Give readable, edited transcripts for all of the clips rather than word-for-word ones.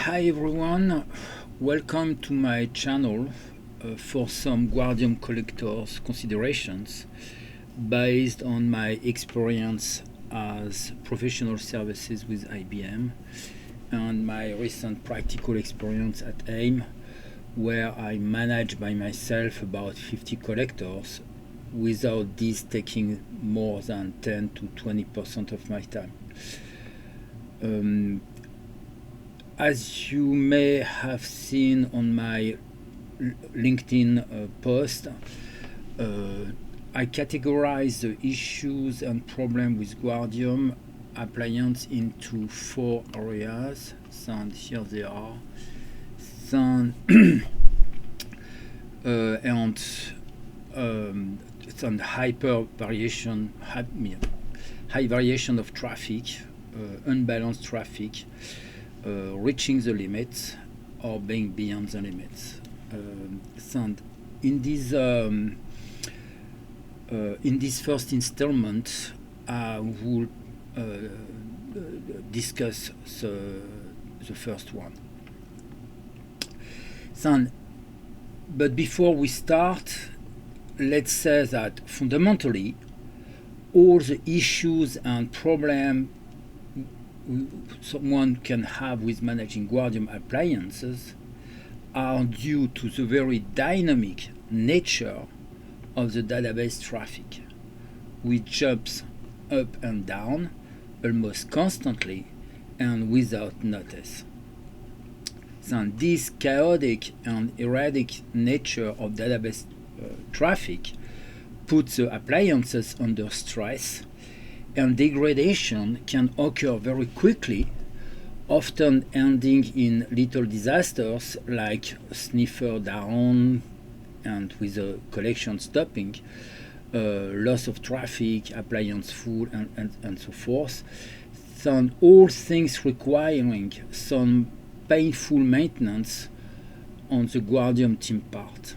Hi everyone, welcome to my channel for some Guardium collectors considerations based on my experience as professional services with IBM and my recent practical experience at AIM, where I manage by myself about 50 collectors without this taking more than 10 to 20% of my time. As you may have seen on my LinkedIn post, I categorize the issues and problems with Guardium appliance into 4 areas, and here they are. And some high variation of traffic, unbalanced traffic, reaching the limits or being beyond the limits. And in this first installment, I will discuss the first one. But before we start, let's say that fundamentally, all the issues and problems someone can have with managing Guardium appliances are due to the very dynamic nature of the database traffic, which jumps up and down almost constantly and without notice. So this chaotic and erratic nature of database traffic puts the appliances under stress, and degradation can occur very quickly, often ending in little disasters like sniffer down and with a collection stopping, loss of traffic, appliance full, and so forth. So all things requiring some painful maintenance on the Guardium team part.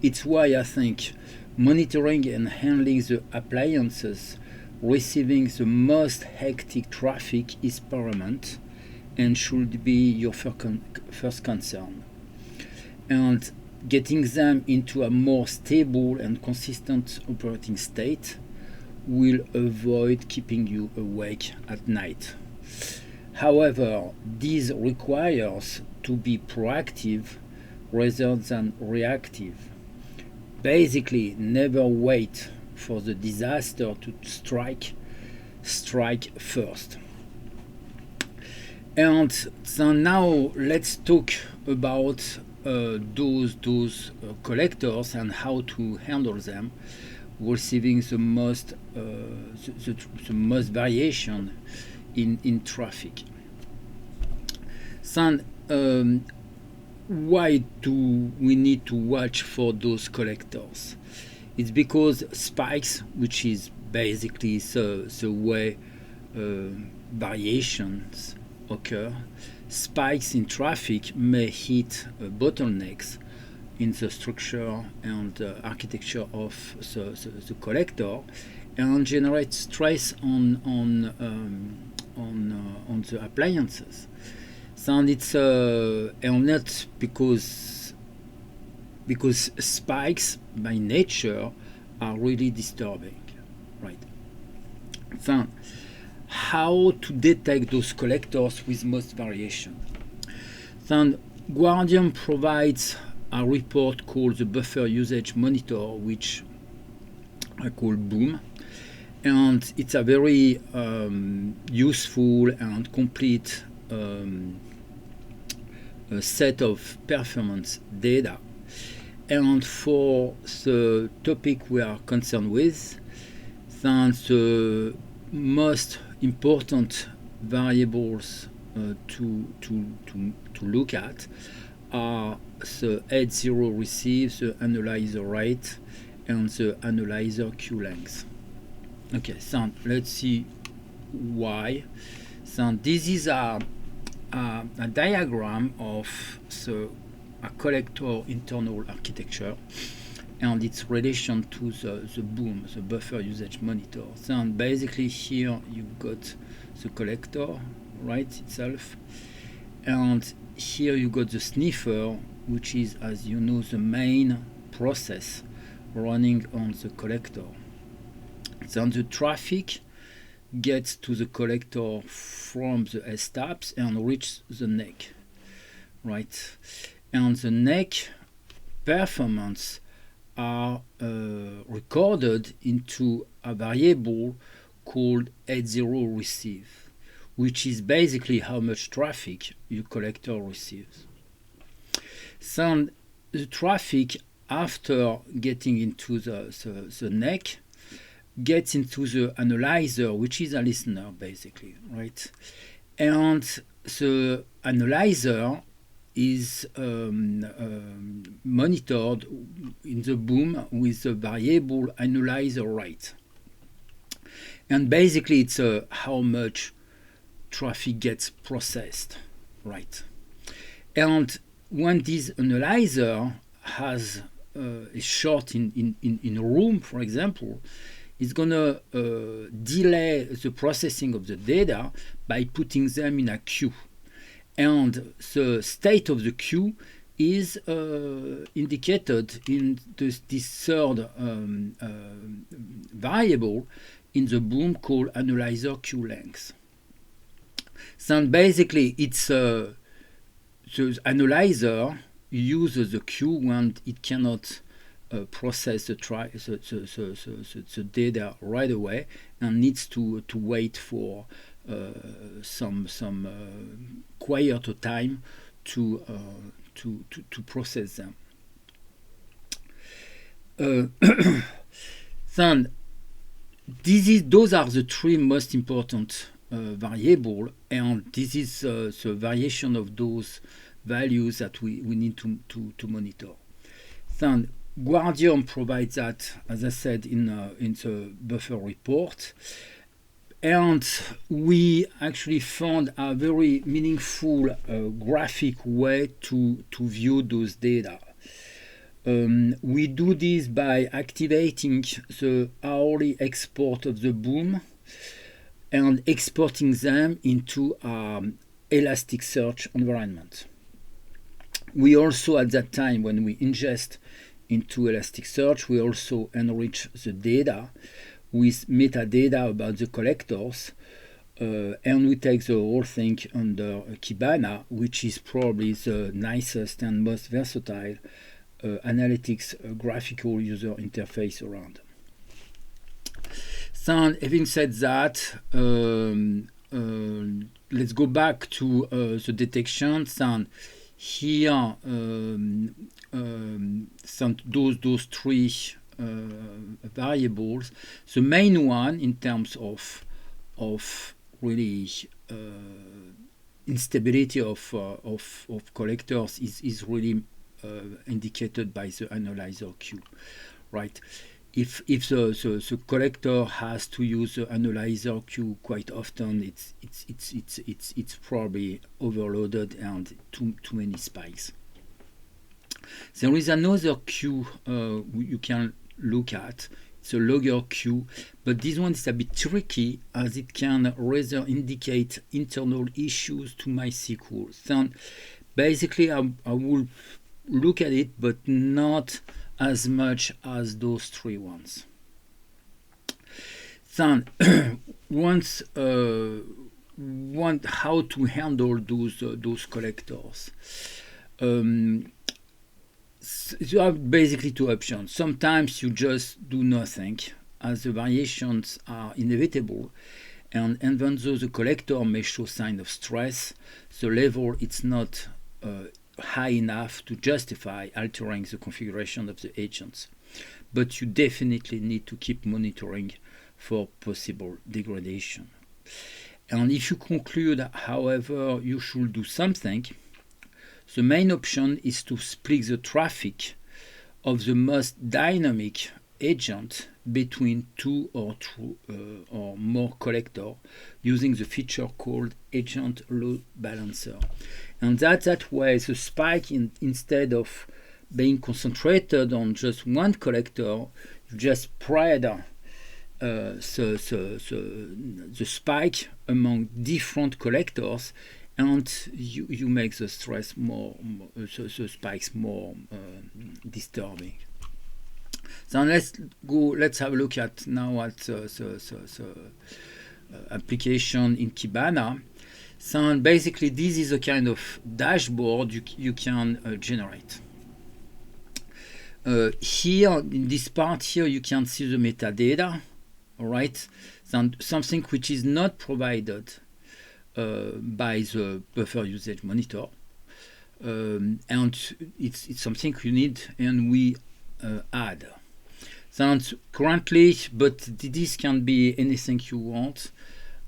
It's why I think monitoring and handling the appliances receiving the most hectic traffic is paramount and should be your first concern. And getting them into a more stable and consistent operating state will avoid keeping you awake at night. However, this requires to be proactive rather than reactive. Basically, never wait for the disaster to strike first. And so now let's talk about those collectors and how to handle them, receiving the most variation in traffic. So why do we need to watch for those collectors? It's because spikes, which is basically the way variations occur, spikes in traffic may hit bottlenecks in the structure and architecture of the collector and generate stress on the appliances. And it's and not because spikes by nature are really disturbing, right? So how to detect those collectors with most variation? So Guardium provides a report called the Buffer Usage Monitor, which I call BOOM, and it's a very useful and complete a set of performance data. And for the topic we are concerned with, then the most important variables to look at are the H0 receive, the analyzer rate, and the analyzer queue length. Okay, so let's see why. So this is a diagram of a collector internal architecture and its relation to the BOOM, the Buffer Usage Monitor. So basically here you've got the collector, right, itself, And here you got the sniffer, which is, as you know, the main process running on the collector. Then the traffic gets to the collector from the S-tabs and reaches the neck, right? And the neck performance are recorded into a variable called H0 receive, which is basically how much traffic your collector receives. So the traffic, after getting into the neck, gets into the analyzer, which is a listener basically, right? And the analyzer is monitored in the boom with the variable analyzer rate. And basically it's how much traffic gets processed, right? And when this analyzer has is short in a room, for example, it's going to delay the processing of the data by putting them in a queue. And the state of the queue is indicated in this third variable in the boom called analyzer queue length. So basically, it's the analyzer uses the queue when it cannot process the data right away and needs to wait for some quieter time to process them. Then those are the three most important variables, and this is the variation of those values that we need to monitor. Then Guardium provides that, as I said, in the buffer report. And we actually found a very meaningful graphic way to view those data. We do this by activating the hourly export of the boom and exporting them into Elasticsearch environment. We also, at that time, when we ingest into Elasticsearch, we also enrich the data with metadata about the collectors, and we take the whole thing under Kibana, which is probably the nicest and most versatile analytics graphical user interface around. So, having said that, let's go back to the detections. And here, those three variables. The main one, in terms of really instability of collectors, is really indicated by the analyzer queue, right? If the collector has to use the analyzer queue quite often, it's probably overloaded and too many spikes. There is another queue you can look at. It's a logger queue, but this one is a bit tricky as it can rather indicate internal issues to MySQL. So basically, I will look at it, but not as much as those three ones. Then, how to handle those collectors. You have basically two options. Sometimes you just do nothing, as the variations are inevitable, and even though the collector may show sign of stress, the level it's not high enough to justify altering the configuration of the agents. But you definitely need to keep monitoring for possible degradation. And if you conclude, however, you should do something, the main option is to split the traffic of the most dynamic agent between two or more collectors using the feature called agent load balancer. And that way, the spike, instead of being concentrated on just one collector, you just spread the spike among different collectors, and you make the stress the spikes more disturbing. So let's have a look at now at the application in Kibana. So basically this is a kind of dashboard you can generate. Here in this part here you can see the metadata, all right? So something which is not provided by the buffer usage monitor, and it's something you need and we add. So currently, but this can be anything you want.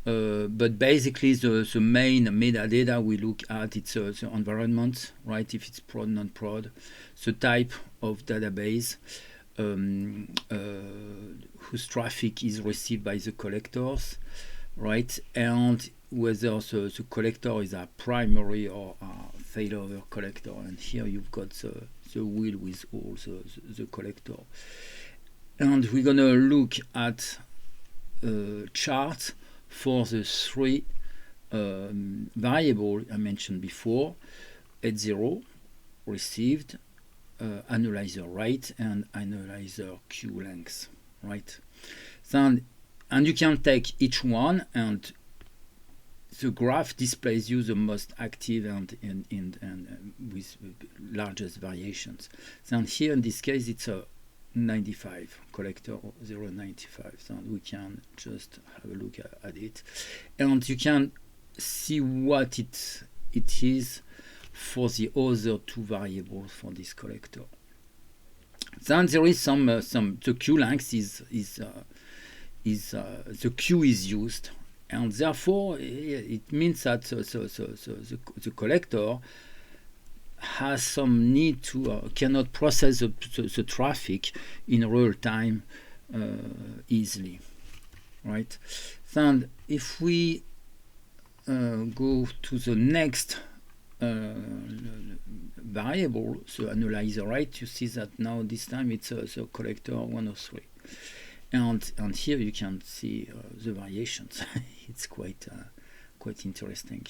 But basically the main metadata we look at, it's the environment, right? If it's prod, non-prod, the type of database, whose traffic is received by the collectors, right? And whether the collector is a primary or a failover collector. And here you've got the wheel with all the collector. And we're gonna look at charts for the three variables I mentioned before: H0, received, analyzer rate, and analyzer queue length, right? So, and you can take each one, and the graph displays you the most active and with largest variations. So here in this case it's a 95 collector 095, so we can just have a look at it, and you can see what it is for the other two variables for this collector. Then there is some the queue length is the queue is used, and therefore it means that the collector has some need to cannot process the traffic in real time easily, right? So if we go to the next variable, the analyzer rate, you see that now this time it's the collector 103, and here you can see the variations. It's quite interesting.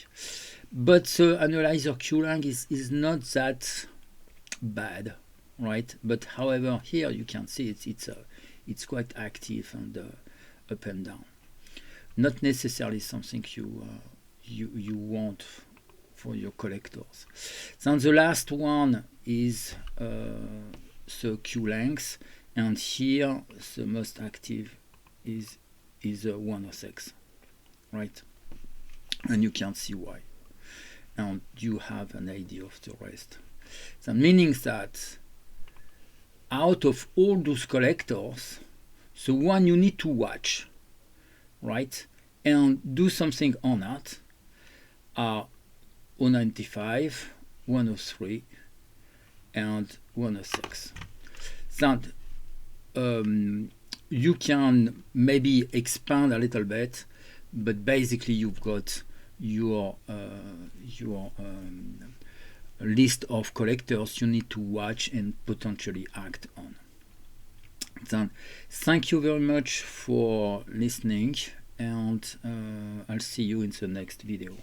But the analyzer queue length is not that bad, right? But however, here you can see it's quite active and up and down. Not necessarily something you want for your collectors. Then the last one is the queue length, and here the most active is 106, right? And you can see why, and you have an idea of the rest. So meaning that out of all those collectors, the one you need to watch, right, and do something on that are 095, 103, and 106. So you can maybe expand a little bit, but basically you've got your list of collectors you need to watch and potentially act on. Then thank you very much for listening, and I'll see you in the next video.